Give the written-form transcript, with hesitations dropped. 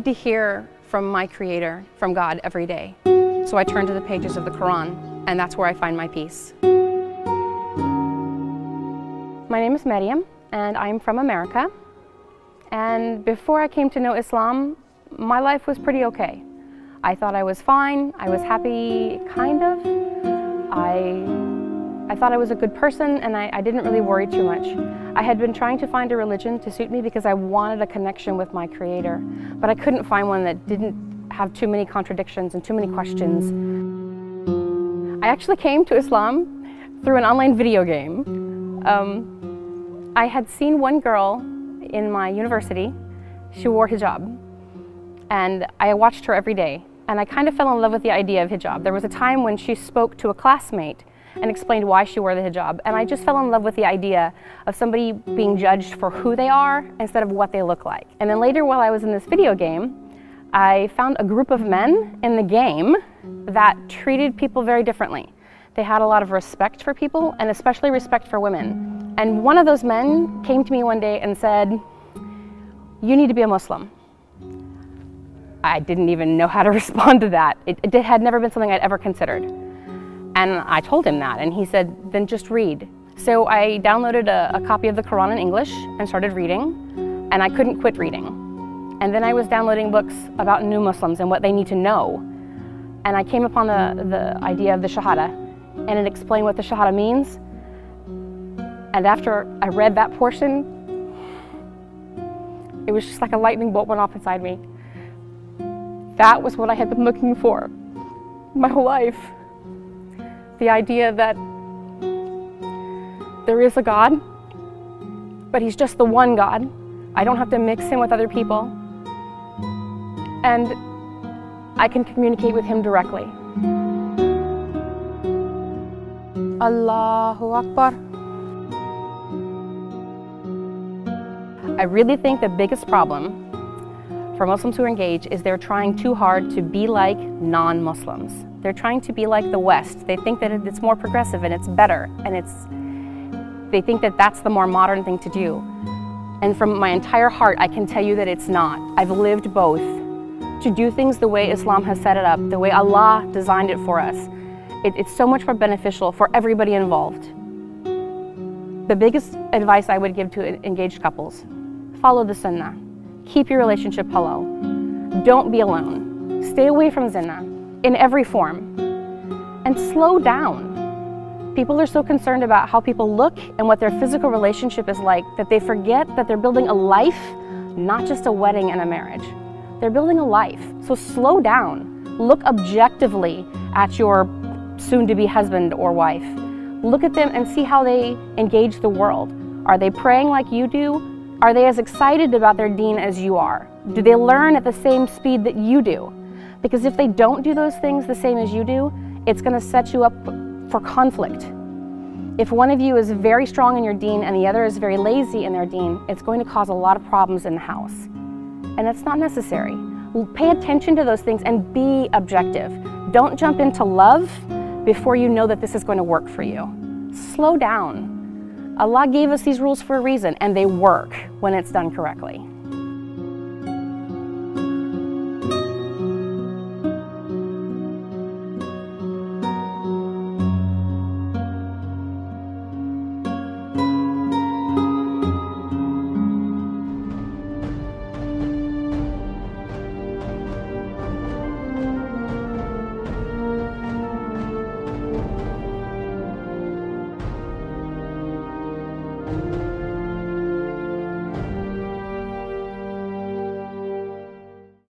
need to hear from my Creator, from God, every day. So I turn to the pages of the Quran, and that's where I find my peace. My name is Maryam, and I'm from America. And before I came to know Islam, my life was pretty okay. I thought I was fine, I was happy, kind of. I thought I was a good person, and I didn't really worry too much. I had been trying to find a religion to suit me because I wanted a connection with my Creator, but I couldn't find one that didn't have too many contradictions and too many questions. I actually came to Islam through an online video game. I had seen one girl in my university. She wore hijab, and I watched her every day, and I kind of fell in love with the idea of hijab. There was a time when she spoke to a classmate and explained why she wore the hijab, and I just fell in love with the idea of somebody being judged for who they are instead of what they look like. And then later, while I was in this video game, I found a group of men in the game that treated people very differently. They had a lot of respect for people, and especially respect for women. And one of those men came to me one day and said, "You need to be a Muslim." I didn't even know how to respond to that. It had never been something I'd ever considered. And I told him that, and he said, "Then just read." So I downloaded a copy of the Quran in English and started reading, and I couldn't quit reading. And then I was downloading books about new Muslims and what they need to know. And I came upon the idea of the Shahada, and it explained what the Shahada means. And after I read that portion, it was just like a lightning bolt went off inside me. That was what I had been looking for my whole life. The idea that there is a God, but He's just the one God. I don't have to mix Him with other people. And I can communicate with Him directly. Allahu Akbar. I really think the biggest problem for Muslims who engage is they're trying too hard to be like non-Muslims. They're trying to be like the West. They think that it's more progressive and it's better, and they think that that's the more modern thing to do. And from my entire heart, I can tell you that it's not. I've lived both. To do things the way Islam has set it up, the way Allah designed it for us, it's so much more beneficial for everybody involved. The biggest advice I would give to engaged couples: follow the Sunnah. Keep your relationship halal. Don't be alone. Stay away from zina in every form. And slow down. People are so concerned about how people look and what their physical relationship is like that they forget that they're building a life, not just a wedding and a marriage. They're building a life. So slow down. Look objectively at your soon-to-be husband or wife. Look at them and see how they engage the world. Are they praying like you do? Are they as excited about their deen as you are? Do they learn at the same speed that you do? Because if they don't do those things the same as you do, it's going to set you up for conflict. If one of you is very strong in your deen and the other is very lazy in their deen, it's going to cause a lot of problems in the house. And that's not necessary. Pay attention to those things and be objective. Don't jump into love before you know that this is going to work for you. Slow down. Allah gave us these rules for a reason, and they work when it's done correctly.